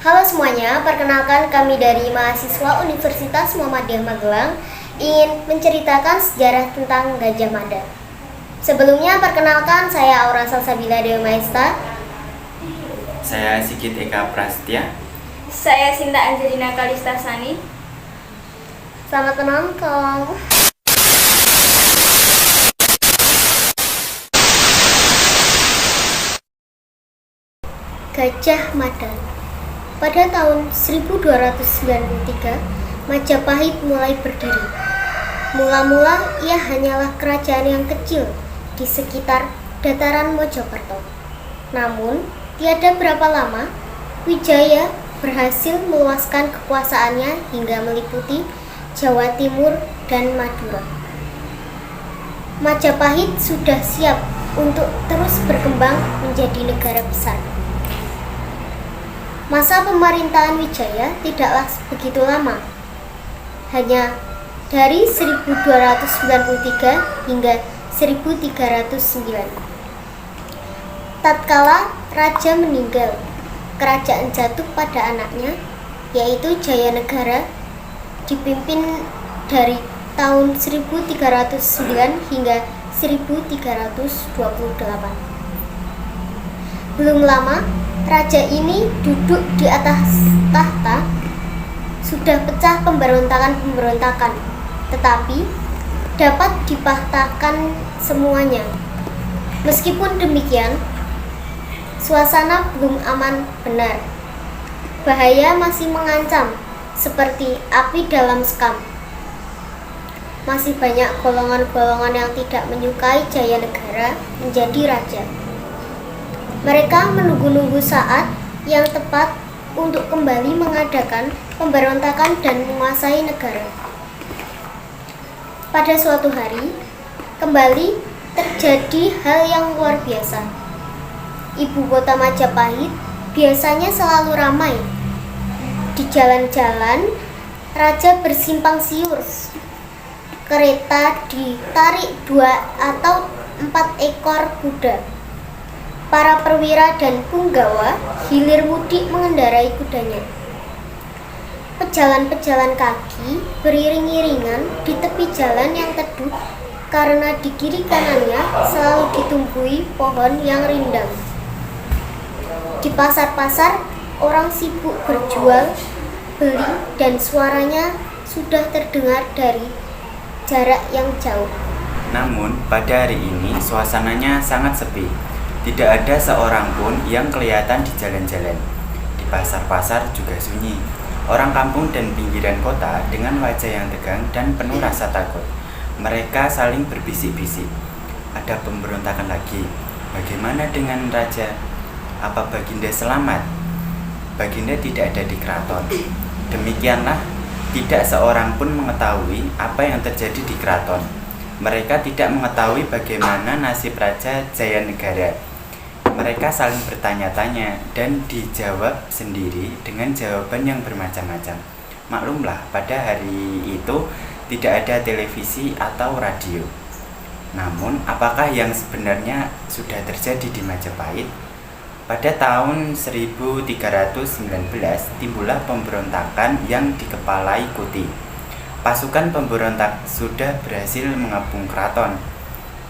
Halo semuanya, perkenalkan kami dari mahasiswa Universitas Muhammadiyah Magelang ingin menceritakan sejarah tentang Gajah Mada. Sebelumnya perkenalkan saya Aura Salsabila Dewi Maesta. Saya Sigit Eka Prasetya. Saya Sinta Angelina Kalistasani. Selamat menonton. Gajah Mada. Pada tahun 1293, Majapahit mulai berdiri. Mula-mula ia hanyalah kerajaan yang kecil di sekitar dataran Mojokerto. Namun, tiada berapa lama, Wijaya berhasil meluaskan kekuasaannya hingga meliputi Jawa Timur dan Madura. Majapahit sudah siap untuk terus berkembang menjadi negara besar. Masa pemerintahan Wijaya tidaklah begitu lama, hanya dari 1293 hingga 1309. Tatkala raja meninggal, kerajaan jatuh pada anaknya, yaitu Jayanegara, dipimpin dari tahun 1309 hingga 1328. Belum lama, raja ini duduk di atas tahta. Sudah pecah pemberontakan-pemberontakan, tetapi dapat dipatahkan semuanya. Meskipun demikian, suasana belum aman benar. Bahaya masih mengancam, seperti api dalam sekam. Masih banyak golongan-golongan yang tidak menyukai Jayanegara menjadi raja. Mereka menunggu-nunggu saat yang tepat untuk kembali mengadakan pemberontakan dan menguasai negara. Pada suatu hari, kembali terjadi hal yang luar biasa. Ibu kota Majapahit biasanya selalu ramai. Di jalan-jalan, raja bersimpang siur. Kereta ditarik 2 atau 4 ekor kuda. Para perwira dan punggawa hilir mudik mengendarai kudanya. Pejalan-pejalan kaki beriring-iringan di tepi jalan yang teduh karena di kiri kanannya selalu ditumbuhi pohon yang rindang. Di pasar-pasar, orang sibuk berjual, beli, dan suaranya sudah terdengar dari jarak yang jauh. Namun, pada hari ini suasananya sangat sepi. Tidak ada seorang pun yang kelihatan di jalan-jalan. Di pasar-pasar juga sunyi. Orang kampung dan pinggiran kota dengan wajah yang tegang dan penuh rasa takut. Mereka saling berbisik-bisik. Ada pemberontakan lagi. Bagaimana dengan raja? Apa Baginda selamat? Baginda tidak ada di keraton. Demikianlah, tidak seorang pun mengetahui apa yang terjadi di keraton. Mereka tidak mengetahui bagaimana nasib Raja Jayanegara. Mereka saling bertanya-tanya dan dijawab sendiri dengan jawaban yang bermacam-macam. Maklumlah, pada hari itu tidak ada televisi atau radio. Namun, apakah yang sebenarnya sudah terjadi di Majapahit? Pada tahun 1319, timbullah pemberontakan yang dikepalai Kuti. Pasukan pemberontak sudah berhasil mengepung keraton.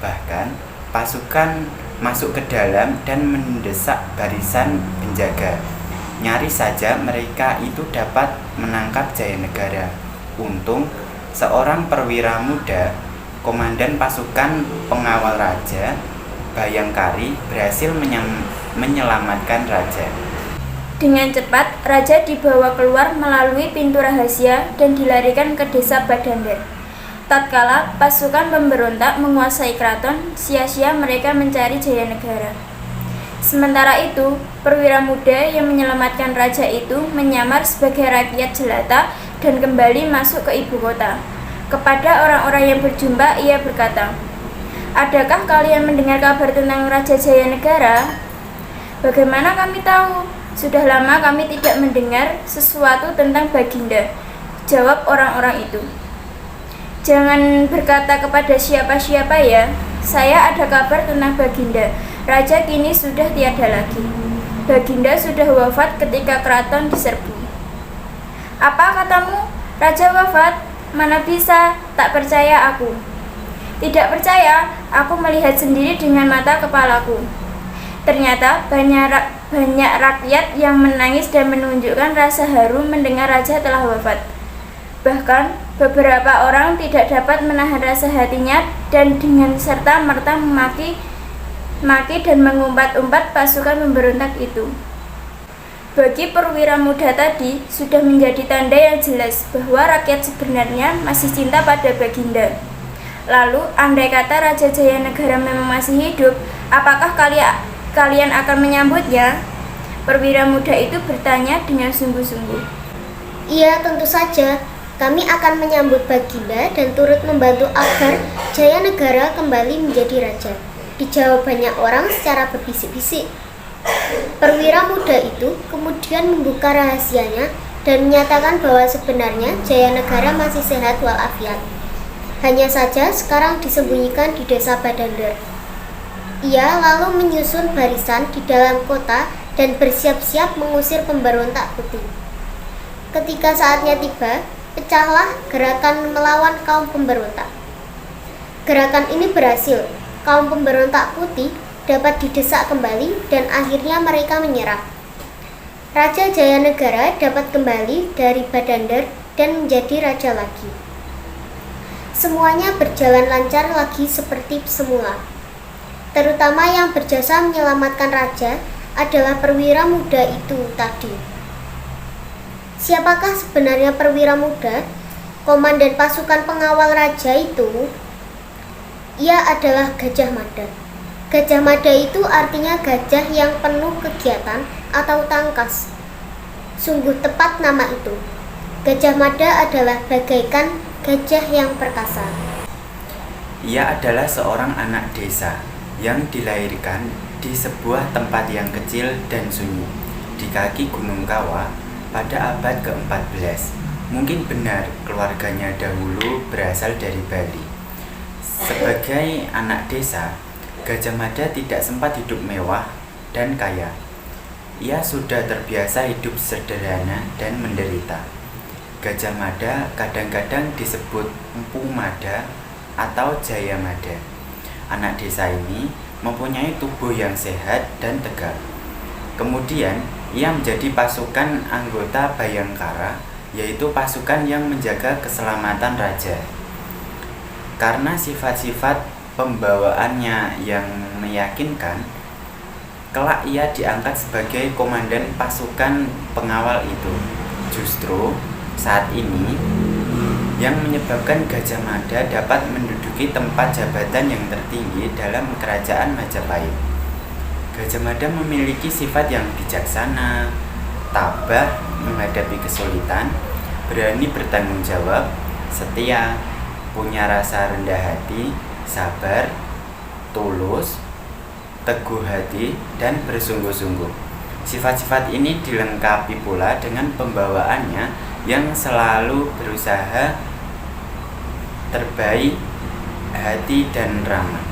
Bahkan, pasukan masuk ke dalam dan mendesak barisan penjaga. Nyaris saja mereka itu dapat menangkap Jayanegara. Untung, seorang perwira muda, komandan pasukan pengawal raja, Bayangkari, berhasil menyelamatkan raja. Dengan cepat, raja dibawa keluar melalui pintu rahasia dan dilarikan ke desa Badandar. Tatkala pasukan pemberontak menguasai keraton, sia-sia mereka mencari Jayanegara. Sementara itu, perwira muda yang menyelamatkan raja itu menyamar sebagai rakyat jelata dan kembali masuk ke ibu kota. Kepada orang-orang yang berjumpa, ia berkata, "Adakah kalian mendengar kabar tentang Raja Jayanegara?" "Bagaimana kami tahu? Sudah lama kami tidak mendengar sesuatu tentang Baginda," jawab orang-orang itu. "Jangan berkata kepada siapa-siapa ya. Saya ada kabar tentang Baginda. Raja kini sudah tiada lagi." Baginda sudah wafat ketika keraton diserbu. Apa katamu? Raja wafat? Mana bisa, tak percaya aku. Tidak percaya, aku melihat sendiri dengan mata kepalaku. Ternyata banyak rakyat yang menangis dan menunjukkan rasa haru mendengar raja telah wafat. Bahkan beberapa orang tidak dapat menahan rasa hatinya dan dengan serta-merta maki dan mengumpat-umpat pasukan pemberontak itu. Bagi perwira muda tadi sudah menjadi tanda yang jelas bahwa rakyat sebenarnya masih cinta pada Baginda. Lalu, andai kata Raja Jayanegara memang masih hidup, apakah kalian akan menyambutnya? Perwira muda itu bertanya dengan sungguh-sungguh. Iya, tentu saja. Kami akan menyambut Baginda dan turut membantu agar Jayanegara kembali menjadi raja. Dijawab banyak orang secara berbisik-bisik. Perwira muda itu kemudian membuka rahasianya dan menyatakan bahwa sebenarnya Jayanegara masih sehat walafiat. Hanya saja sekarang disembunyikan di desa Badandir. Ia lalu menyusun barisan di dalam kota dan bersiap-siap mengusir pemberontak putih. Ketika saatnya tiba, pecahlah gerakan melawan kaum pemberontak. Gerakan ini berhasil. Kaum pemberontak putih dapat didesak kembali dan akhirnya mereka menyerah. Raja Jayanegara dapat kembali dari Badandir dan menjadi raja lagi. Semuanya berjalan lancar lagi seperti semula. Terutama yang berjasa menyelamatkan raja adalah perwira muda itu tadi. Siapakah sebenarnya perwira muda? Komandan pasukan pengawal raja itu? Ia adalah Gajah Mada. Gajah Mada itu artinya gajah yang penuh kegiatan atau tangkas. Sungguh tepat nama itu. Gajah Mada adalah bagaikan gajah yang perkasa. Ia adalah seorang anak desa yang dilahirkan di sebuah tempat yang kecil dan sunyi di kaki Gunung Kawa pada abad ke-14. Mungkin benar keluarganya dahulu berasal dari Bali. Sebagai anak desa, Gajah Mada tidak sempat hidup mewah dan kaya. Ia sudah terbiasa hidup sederhana dan menderita. Gajah Mada kadang-kadang disebut Empu Mada atau Jaya Mada. Anak desa ini mempunyai tubuh yang sehat dan tegar. Kemudian, ia menjadi pasukan anggota Bayangkara, yaitu pasukan yang menjaga keselamatan raja. Karena sifat-sifat pembawaannya yang meyakinkan, kelak ia diangkat sebagai komandan pasukan pengawal itu. Justru saat ini yang menyebabkan Gajah Mada dapat menduduki tempat jabatan yang tertinggi dalam kerajaan Majapahit. Gajah Mada memiliki sifat yang bijaksana, tabah menghadapi kesulitan, berani bertanggung jawab, setia, punya rasa rendah hati, sabar, tulus, teguh hati, dan bersungguh-sungguh. Sifat-sifat ini dilengkapi pula dengan pembawaannya yang selalu berusaha terbaik hati dan ramah.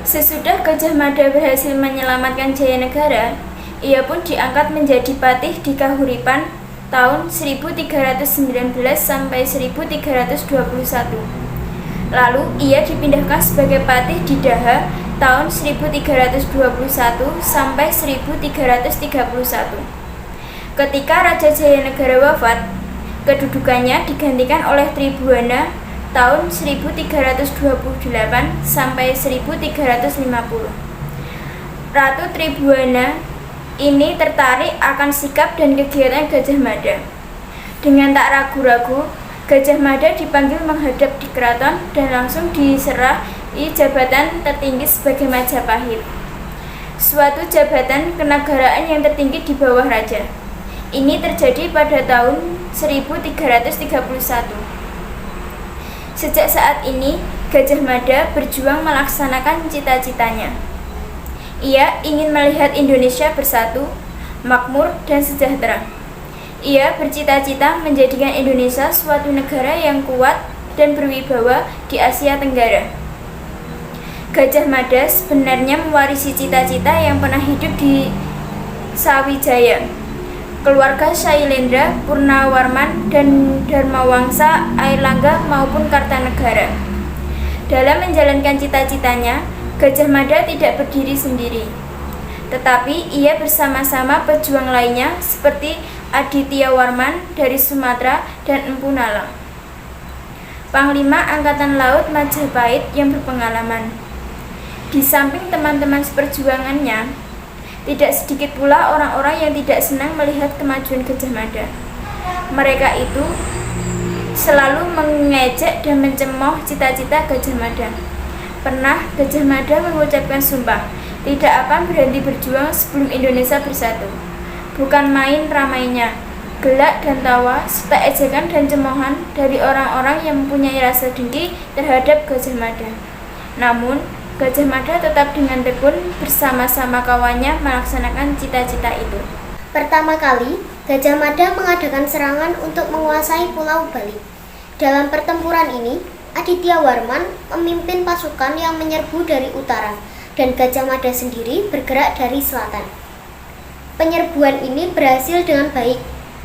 Sesudah Gajah Mada berhasil menyelamatkan Jayanegara, ia pun diangkat menjadi patih di Kahuripan tahun 1319 sampai 1321. Lalu ia dipindahkan sebagai patih di Daha tahun 1321 sampai 1331. Ketika Raja Jayanegara wafat, kedudukannya digantikan oleh Tribhuwana tahun 1328 sampai 1350. Ratu Tribhuwana ini tertarik akan sikap dan kegiatan Gajah Mada. Dengan tak ragu-ragu, Gajah Mada dipanggil menghadap di keraton dan langsung diserai jabatan tertinggi sebagai Majapahit, suatu jabatan kenegaraan yang tertinggi di bawah raja. Ini terjadi pada tahun 1331. Sejak saat ini, Gajah Mada berjuang melaksanakan cita-citanya. Ia ingin melihat Indonesia bersatu, makmur, dan sejahtera. Ia bercita-cita menjadikan Indonesia suatu negara yang kuat dan berwibawa di Asia Tenggara. Gajah Mada sebenarnya mewarisi cita-cita yang pernah hidup di Sawijaya, keluarga Shailendra Purnawarman dan Dharmawangsa Airlangga maupun Kartanegara. Dalam menjalankan cita-citanya, Gajah Mada tidak berdiri sendiri, tetapi ia bersama-sama pejuang lainnya seperti Aditya Warman dari Sumatera dan Empu Nalang, Panglima Angkatan Laut Majapahit yang berpengalaman. Di samping teman-teman seperjuangannya, tidak sedikit pula orang-orang yang tidak senang melihat kemajuan Gajah Mada. Mereka itu selalu mengejek dan mencemooh cita-cita Gajah Mada. Pernah Gajah Mada mengucapkan sumpah tidak akan berhenti berjuang sebelum Indonesia bersatu. Bukan main ramainya, gelak dan tawa, serta ejekan dan cemoohan dari orang-orang yang mempunyai rasa dengki terhadap Gajah Mada. Namun, Gajah Mada tetap dengan tekun bersama-sama kawannya melaksanakan cita-cita itu. Pertama kali, Gajah Mada mengadakan serangan untuk menguasai Pulau Bali. Dalam pertempuran ini, Aditya Warman memimpin pasukan yang menyerbu dari utara, dan Gajah Mada sendiri bergerak dari selatan. Penyerbuan ini berhasil dengan baik,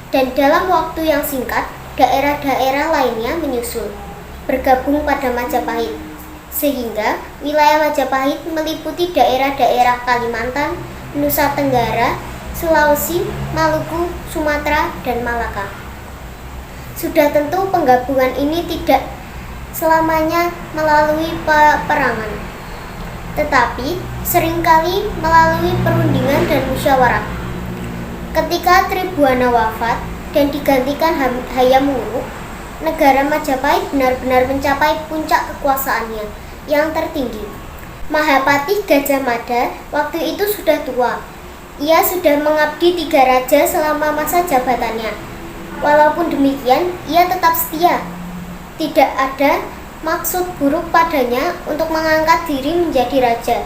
dan dalam waktu yang singkat, daerah-daerah lainnya menyusul, bergabung pada Majapahit, sehingga wilayah Majapahit meliputi daerah-daerah Kalimantan, Nusa Tenggara, Sulawesi, Maluku, Sumatera, dan Malaka. Sudah tentu penggabungan ini tidak selamanya melalui peperangan, tetapi seringkali melalui perundingan dan musyawarah. Ketika Tribhuwana wafat dan digantikan Hayam Wuruk, negara Majapahit benar-benar mencapai puncak kekuasaannya yang tertinggi. Mahapati Gajah Mada waktu itu sudah tua. Ia sudah mengabdi 3 raja selama masa jabatannya. Walaupun demikian, ia tetap setia. Tidak ada maksud buruk padanya untuk mengangkat diri menjadi raja.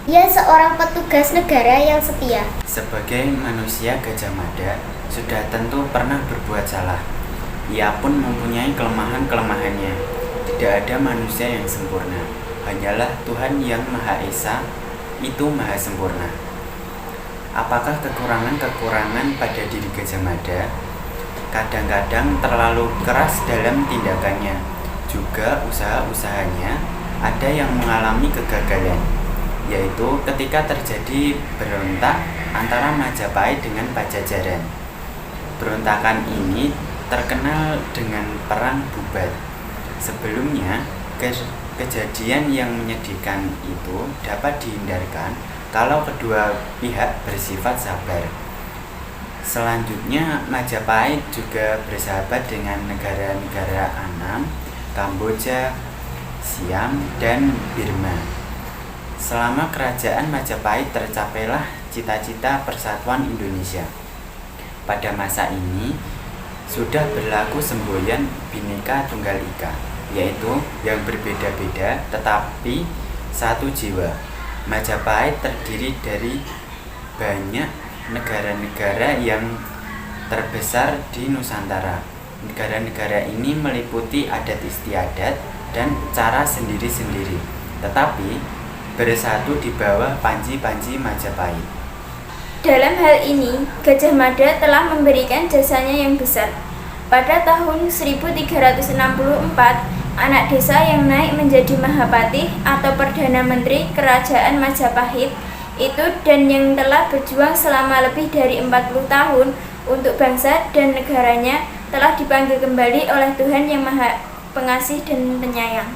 Ia seorang petugas negara yang setia. Sebagai manusia, Gajah Mada sudah tentu pernah berbuat salah. Ia pun mempunyai kelemahan-kelemahannya. Tidak ada manusia yang sempurna. Hanyalah Tuhan yang Maha Esa, itu Maha Sempurna. Apakah kekurangan-kekurangan pada diri Gajah Mada? Kadang-kadang terlalu keras dalam tindakannya. Juga usaha-usahanya ada yang mengalami kegagalan, yaitu ketika terjadi berontak antara Majapahit dengan Pajajaran. Berontakan ini terkenal dengan Perang Bubat. Sebelumnya, kejadian yang menyedihkan itu dapat dihindarkan kalau kedua pihak bersifat sabar. Selanjutnya, Majapahit juga bersahabat dengan negara-negara Annam, Kamboja, Siam, dan Burma. Selama kerajaan Majapahit tercapailah cita-cita persatuan Indonesia. Pada masa ini, sudah berlaku semboyan Bhinneka Tunggal Ika, yaitu yang berbeda-beda tetapi satu jiwa. Majapahit terdiri dari banyak negara-negara yang terbesar di Nusantara. Negara-negara ini meliputi adat istiadat dan cara sendiri-sendiri, tetapi bersatu di bawah panji-panji Majapahit. Dalam hal ini, Gajah Mada telah memberikan jasanya yang besar. Pada tahun 1364, anak desa yang naik menjadi Mahapatih atau Perdana Menteri Kerajaan Majapahit itu dan yang telah berjuang selama lebih dari 40 tahun untuk bangsa dan negaranya telah dipanggil kembali oleh Tuhan yang Maha Pengasih dan Penyayang.